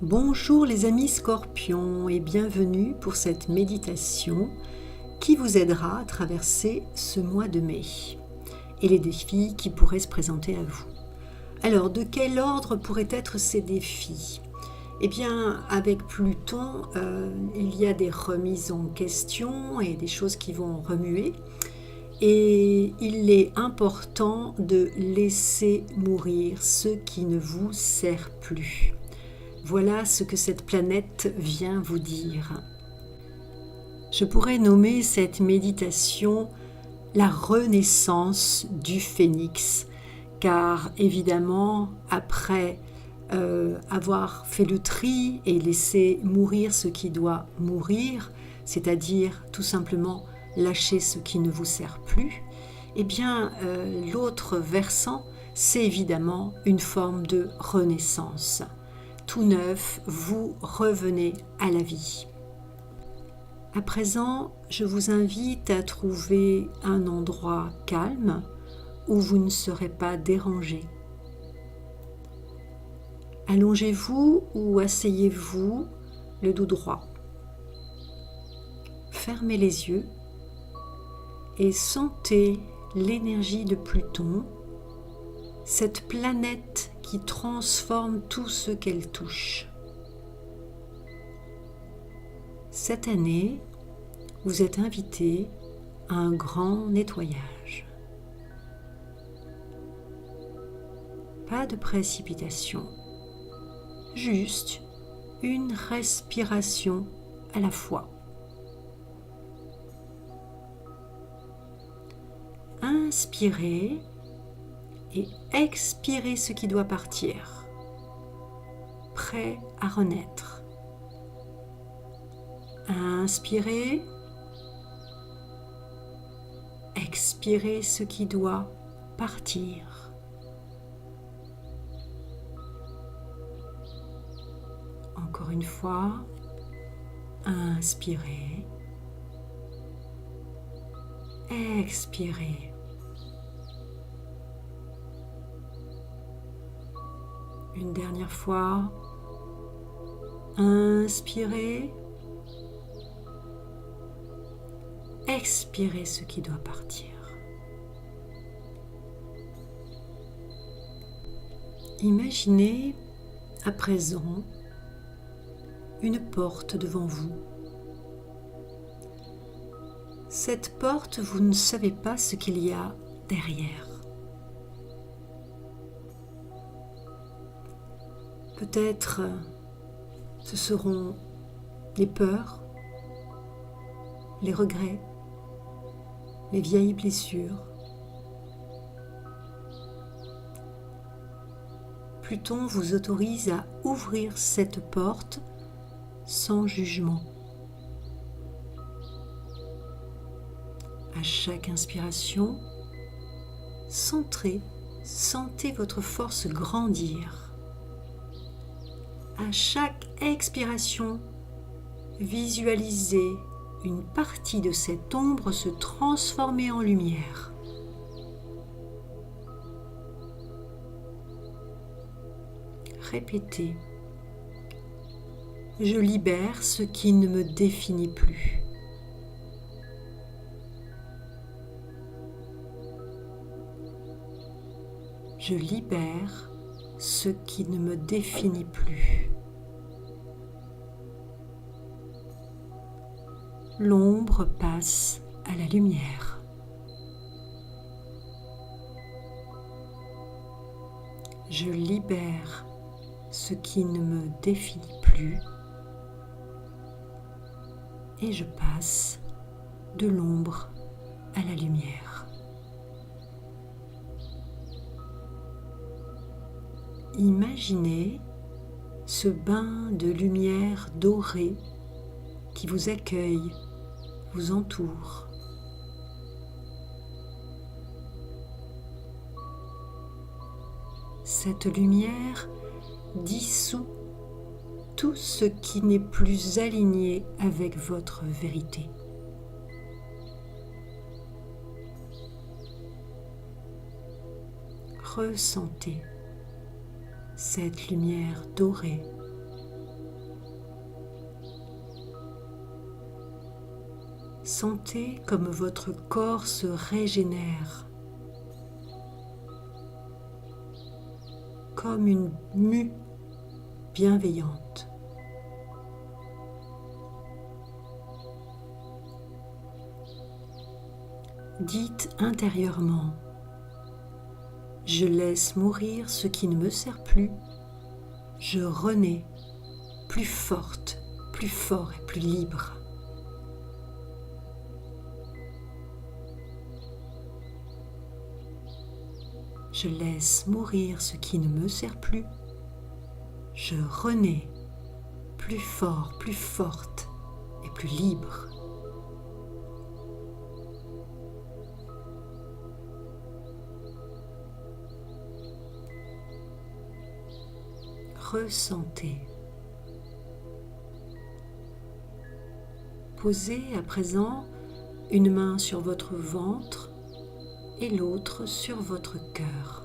Bonjour les amis scorpions et bienvenue pour cette méditation qui vous aidera à traverser ce mois de mai et les défis qui pourraient se présenter à vous. Alors, de quel ordre pourraient être ces défis ? Eh bien, avec Pluton, il y a des remises en question et des choses qui vont remuer. Et il est important de laisser mourir ce qui ne vous sert plus. Voilà ce que cette planète vient vous dire. Je pourrais nommer cette méditation la renaissance du phénix, car évidemment, après avoir fait le tri et laissé mourir ce qui doit mourir, c'est-à-dire tout simplement lâcher ce qui ne vous sert plus, eh bien l'autre versant, c'est évidemment une forme de renaissance. Tout neuf, vous revenez à la vie. À présent, je vous invite à trouver un endroit calme où vous ne serez pas dérangé. Allongez-vous ou asseyez-vous le dos droit. Fermez les yeux et sentez l'énergie de Pluton, cette planète qui transforme tout ce qu'elle touche. Cette année, vous êtes invité à un grand nettoyage. Pas de précipitation, juste une respiration à la fois. Inspirez et expirez ce qui doit partir, prêt à renaître. Inspirez, expirez ce qui doit partir. Encore une fois, inspirez, expirez. Une dernière fois, inspirez, expirez ce qui doit partir. Imaginez à présent une porte devant vous. Cette porte, vous ne savez pas ce qu'il y a derrière. Peut-être ce seront les peurs, les regrets, les vieilles blessures. Pluton vous autorise à ouvrir cette porte sans jugement. À chaque inspiration, sentez votre force grandir. À chaque expiration, visualisez une partie de cette ombre se transformer en lumière. Répétez. Je libère ce qui ne me définit plus. Je libère ce qui ne me définit plus. L'ombre passe à la lumière. Je libère ce qui ne me définit plus et je passe de l'ombre à la lumière. Imaginez ce bain de lumière dorée qui vous accueille, vous entoure. Cette lumière dissout tout ce qui n'est plus aligné avec votre vérité. Ressentez cette lumière dorée Sentez comme votre corps se régénère, comme une mue bienveillante. Dites intérieurement: je laisse mourir ce qui ne me sert plus, je renais plus forte, plus fort et plus libre. Je laisse mourir ce qui ne me sert plus, je renais plus fort, plus forte et plus libre. Ressentez. Posez à présent une main sur votre ventre et l'autre sur votre cœur.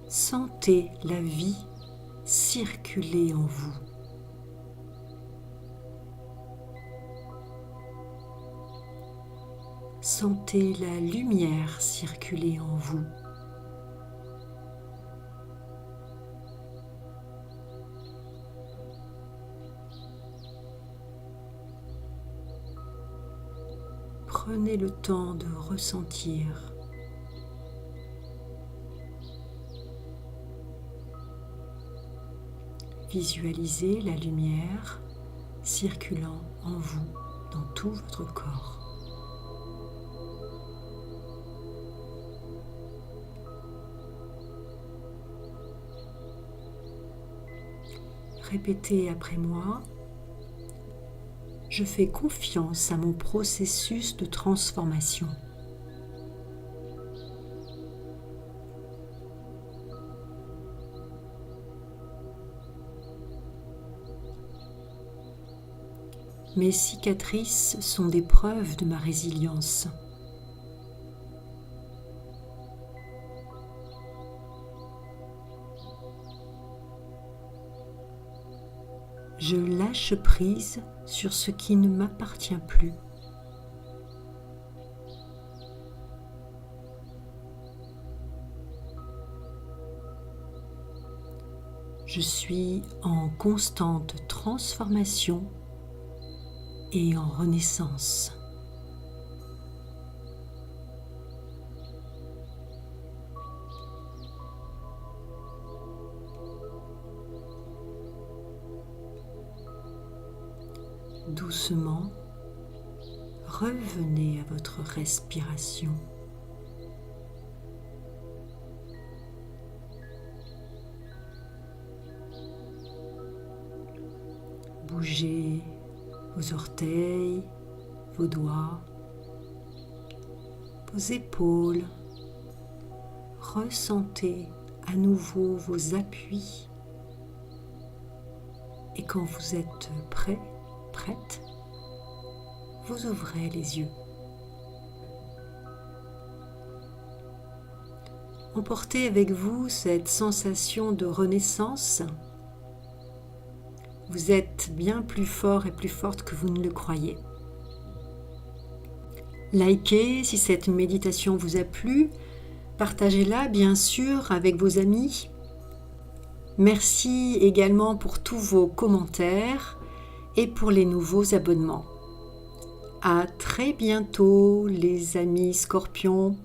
Sentez la vie circuler en vous. Sentez la lumière circuler en vous. Prenez le temps de ressentir. Visualisez la lumière circulant en vous dans tout votre corps. Répétez après moi: je fais confiance à mon processus de transformation. Mes cicatrices sont des preuves de ma résilience. Je lâche prise sur ce qui ne m'appartient plus. Je suis en constante transformation et en renaissance. Doucement, revenez à votre respiration. Bougez vos orteils, vos doigts, vos épaules. Ressentez à nouveau vos appuis. Et quand vous êtes prêt, prête, vous ouvrez les yeux. Emportez avec vous cette sensation de renaissance. Vous êtes bien plus fort et plus forte que vous ne le croyez. Likez si cette méditation vous a plu. Partagez-la bien sûr avec vos amis. Merci également pour tous vos commentaires et pour les nouveaux abonnements. À très bientôt les amis scorpions.